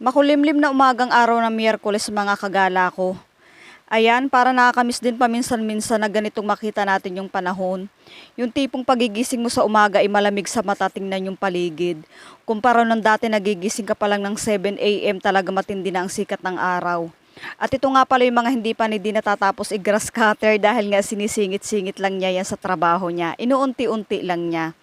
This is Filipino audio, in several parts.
Makulimlim na umagang araw ng Miyerkules mga kagala ko. Ayan, para nakakamiss din paminsan-minsan na ganitong makita natin yung panahon. Yung tipong pagigising mo sa umaga ay malamig sa mata, tingnan yung paligid. Kumpara nung dati nagigising ka pa lang ng 7 a.m. talaga matindi na ang sikat ng araw. At ito nga pala yung mga hindi pa hindi natatapos i-grass cutter dahil nga sinisingit-singit lang niya yan sa trabaho niya. Inuunti-unti lang niya.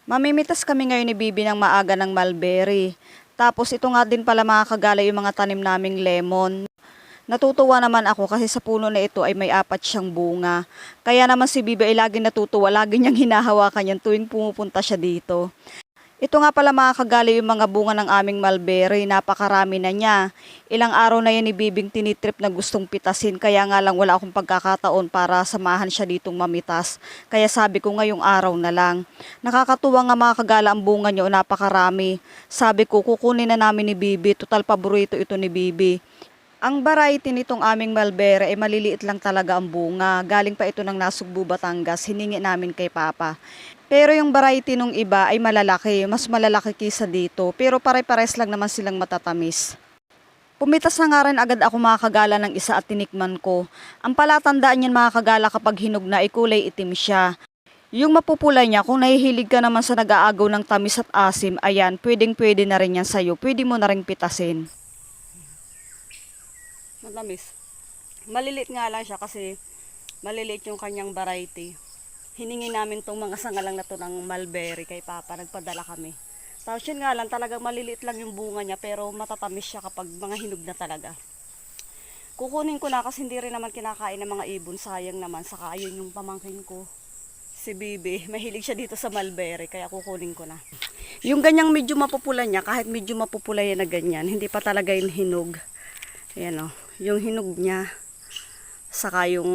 Mamimitas kami ngayon ni Bibi ng maaga ng mulberry. Tapos ito nga din pala mga kagala yung mga tanim naming lemon. Natutuwa naman ako kasi sa puno na ito ay may 4 siyang bunga. Kaya naman si Bibi ay laging natutuwa, lagi niyang hinahawakan yan tuwing pumupunta siya dito. Ito nga pala mga kagala yung mga bunga ng aming mulberry, napakarami na niya. Ilang araw na yan ni Bibing tinitrip na gustong pitasin, kaya nga lang wala akong pagkakataon para samahan siya ditong mamitas. Kaya sabi ko ngayong araw na lang. Nakakatuwa nga mga kagala ang bunga niyo, napakarami. Sabi ko kukunin na namin ni Bibi, total paborito ito ni Bibi. Ang variety nitong aming mulberry ay maliliit lang talaga ang bunga. Galing pa ito ng Nasugbu, Batangas, hiningi namin kay Papa. Pero yung variety nung iba ay malalaki, mas malalaki kisa dito. Pero pare-pares lang naman silang matatamis. Pumitas na nga rin agad ako mga kagala ng isa at tinikman ko. Ang palatandaan niyan mga kagala kapag hinog na ay kulay itim siya. Yung mapupula niya, kung nahihilig ka naman sa nag-aagaw ng tamis at asim, ayan, pwedeng-pwede na rin yan sa'yo. Pwede mo na rin pitasin. Matamis. Maliliit nga lang siya kasi maliliit yung kanyang variety. Hiningi namin tong mga sangalang na to ng mulberry kay Papa, nagpadala kami. Tapos yun nga lang, talagang maliliit lang yung bunga niya pero matatamis siya kapag mga hinog na talaga. Kukunin ko na kasi hindi rin naman kinakain ng mga ibon, sayang naman. Saka ayun yung pamangkin ko, si Bibi, mahilig siya dito sa mulberry kaya kukunin ko na. Yung ganyang medyo mapupula niya, kahit medyo mapupula yan na ganyan, hindi pa talaga yung hinog. Ayan o, yung hinog niya, saka yung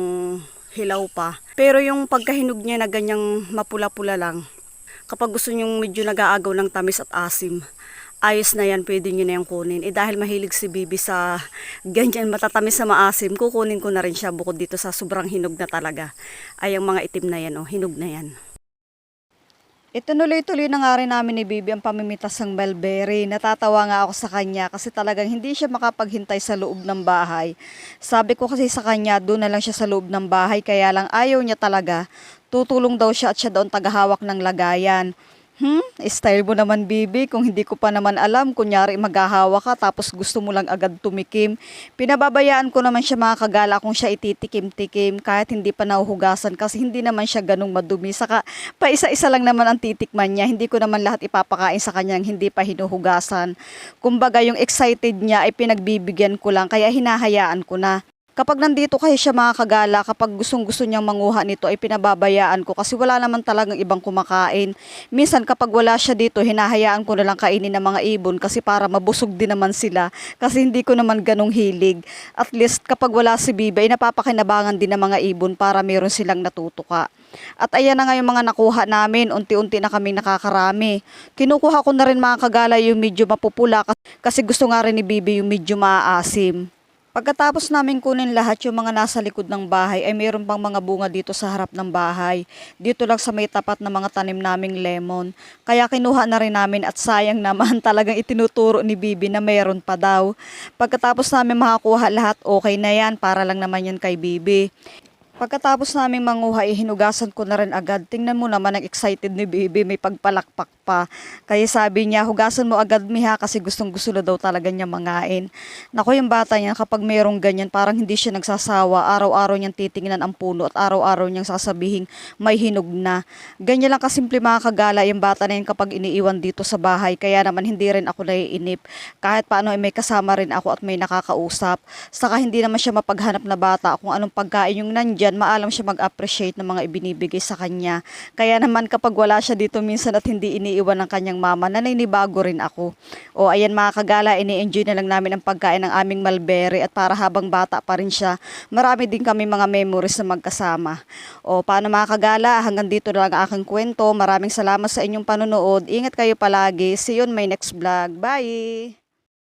hilaw pa. Pero yung pagkahinog niya na ganyang mapula-pula lang, kapag gusto nyong medyo nag-aagaw ng tamis at asim, ayos na yan, pwede nyo na yung kunin. Dahil mahilig si Bibi sa ganyan matatamis sa maasim, kukunin ko na rin siya bukod dito sa sobrang hinog na talaga. Ay, ang mga itim na yan o, hinog na yan. Itinuloy-tuloy na nga rin namin ni Bibi ang pamimitas ng mulberry. Natatawa nga ako sa kanya kasi talagang hindi siya makapaghintay sa loob ng bahay. Sabi ko kasi sa kanya, doon na lang siya sa loob ng bahay, kaya lang ayaw niya talaga. Tutulong daw siya at siya daw tagahawak ng lagayan. Style mo naman Bibi, kung hindi ko pa naman alam, kunyari maghahawa ka tapos gusto mo lang agad tumikim. Pinababayaan ko naman siya mga kagala kung siya ititikim-tikim kahit hindi pa nahuhugasan kasi hindi naman siya ganung madumi. Saka pa isa-isa lang naman ang titikman niya, hindi ko naman lahat ipapakain sa kanyang hindi pa hinuhugasan. Kumbaga yung excited niya ay pinagbibigyan ko lang kaya hinahayaan ko na. Kapag nandito kasi siya mga kagala, kapag gustong-gusto niyang manguha nito ay pinababayaan ko kasi wala naman talagang ibang kumakain. Minsan kapag wala siya dito, hinahayaan ko na lang kainin ng mga ibon kasi para mabusog din naman sila kasi hindi ko naman ganong hilig. At least kapag wala si Bibi ay napapakinabangan din ng mga ibon para meron silang natutuka. At ayan na nga yung mga nakuha namin, unti-unti na kaming nakakarami. Kinukuha ko na rin mga kagala yung medyo mapupula kasi gusto nga rin ni Bibi yung medyo maaasim. Pagkatapos namin kunin lahat yung mga nasa likod ng bahay ay mayroon pang mga bunga dito sa harap ng bahay. Dito lang sa may tapat na mga tanim naming lemon. Kaya kinuha na rin namin at sayang naman talagang itinuturo ni Bibi na mayroon pa daw. Pagkatapos namin makakuha lahat, okay na yan, para lang naman yan kay Bibi. Pagkatapos naming manguha, hinugasan ko na rin agad. Tingnan mo naman ang excited ni Bibi, may pagpalakpak pa. Kaya sabi niya, hugasan mo agad Miha kasi gustong gusto na daw talaga niya mangain. Naku, yung bata niya kapag mayroong ganyan, parang hindi siya nagsasawa. Araw-araw niyang titingnan ang puno at araw-araw niyang sasabihin may hinog na. Ganyan lang kasimple mga kagala yung bata na yun kapag iniiwan dito sa bahay. Kaya naman hindi rin ako naiinip. Kahit paano ay may kasama rin ako at may nakakausap. Saka hindi naman siya mapaghanap na bata kung anong pagkain yung nandyan. Maalam siya mag-appreciate ng mga ibinibigay sa kanya. Kaya naman kapag wala siya dito minsan at hindi iniiwan ng kanyang mama, naninibago rin ako. O ayan mga kagala, ini-enjoy na lang namin ang pagkain ng aming mulberry at para habang bata pa rin siya, marami din kami mga memories na magkasama. O paano mga kagala, hanggang dito na lang ang aking kwento. Maraming salamat sa inyong panonood. Ingat kayo palagi. See you on my next vlog. Bye!